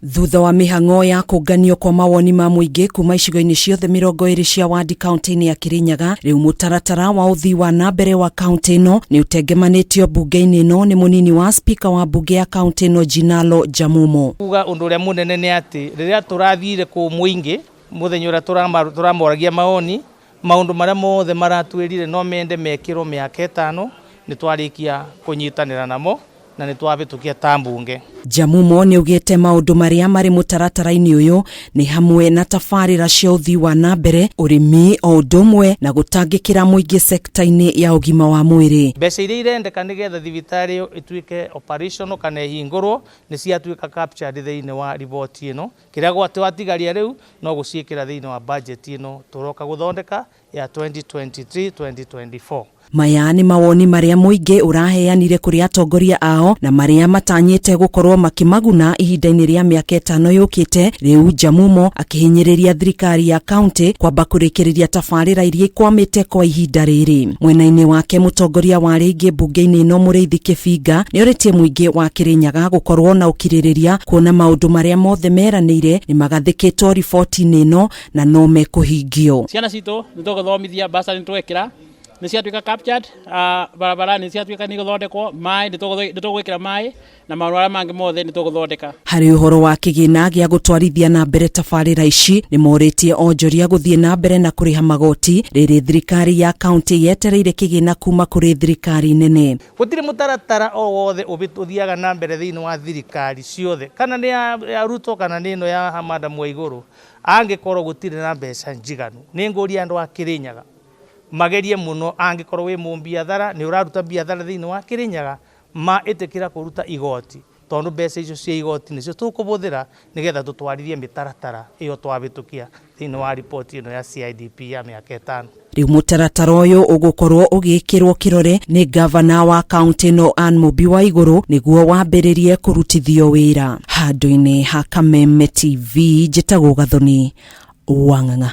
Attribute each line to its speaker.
Speaker 1: Thutha wa mĩhang'o ya kũnganio kwa mawoni ma mũingĩ kuma icigo-inĩ ciothe 20 cia wadi kaunti-inĩ ya Kirinyaga, rĩu mũtaratara wa ũthii wa nambere wa kaunti ĩno nĩ ũtengemanĩtio bunge-inĩ ĩno nĩ mũnini wa spika wa bunge ya kaunti ĩno Jinalo Jamumo.
Speaker 2: Kuga ũndũ ũrĩa mũnene nĩ atĩ rĩrĩa tũrathire kũ mũingĩ mũthenya ũrĩa tũramoragia maoni, maũndũ marĩa mothe maratwĩrire no mende mekĩrwo mĩaka 5 nĩ twarĩkia kũnyitanĩra namo na nĩ twabĩtũkia ta mbunge.
Speaker 1: Jamumo nĩ ugĩte maũndũ marĩa marĩ mũtaratara-inĩ ũyũ nĩ hamwe na tabarĩra cia ũthii wa nambere, ũrĩmi o ũndũ ũmwe na gũtangĩkĩra mũingĩ sekta-inĩ ya ũgima wa mwĩrĩ.
Speaker 2: Mbeca iria irendeka nĩgetha thibitarĩ ĩtuĩke operational kana ihingũrwo nĩ ciatuĩka captured thĩinĩ wa riboti ĩno. Kĩrĩa gwatigaria rĩu no gũciĩkĩra thĩinĩ wa budget ĩno tũroka gũthondeka ya 2023-2024.
Speaker 1: Maya nĩ mawoni marĩa mũingĩ ũraheanire kũrĩ atongoria ao na marĩa matanyĩte gũkorwo makĩmaguna ihinda-inĩ rĩa mĩaka 5 yũkĩte, rĩu Jamumo akĩhinyĩrĩria thirikari ya kaunti kwamba kũrĩkĩrĩria tabarĩra iria ikwamĩte kwa ihinda rĩrĩ. Mwena-inĩ wake mũtongoria wa rĩngĩ bunge-inĩ ĩno Mũrĩithi Kĩbinga nĩ orĩtie mũingĩ wa Kirinyaga gũkorwo na ũkirĩrĩria kuona maũndũ marĩa mothe meranĩire nĩ magathĩkĩtwo riboti-inĩ ĩno na no mekũhingio.
Speaker 3: Ciana citũ nĩ tũgũthomithia, mbaca nĩ twekĩra, nĩ ciatuĩka captured, barabara nĩ ciatuĩka nĩ gũthondekwo, maĩ nĩ tũgwĩkĩra maĩ na maũndũ marĩa mangĩ mothe nĩ tũgũthondeka. Harĩ
Speaker 1: ũhoro wa kĩgĩna gĩa gũtwarithia na mbere tabarĩra ici nĩ morĩtie onjoria gũthiĩ na mbere na kũrĩha magoti rĩrĩ thirikari ya kaunti yetereire kĩgĩna kuma kũrĩ thirikari nene.
Speaker 2: Gũtirĩ mũtaratara o wothe ũthiaga na mbere thĩinĩ wa thirikari ciothe, kana nĩ ya Ruto kana nĩ ĩno ya Madam Waigũrũ, angĩkorwo gũtirĩ na mbeca njiganu. Nĩ ngũria andũ a Kirinyaga magerie mũno, angĩkorwo wĩ mũmbiathara nĩ ũraruta biathara thĩinĩ wa Kirinyaga, ĩtĩkĩra kũruta igoti, tondũ mbeca icio cia igoti nĩcio tũkũbũthĩra nĩgetha tũtwarithie mĩtaratara ĩyo twabĩtũkia thĩinĩ wa ripoti ĩno ya CIDP ya mĩaka 5.
Speaker 1: Rĩu mũtaratara ũyũ ũgũkorwo ũgĩkĩrwo kĩrore nĩ gavana wa kaunti ĩno Anne Mũmbi Waigũrũ nĩguo wambĩrĩrie kũrutithio wĩra. Handũ-inĩ ha Kameme TV, njĩtagwo Gathoni Wang'ang'a.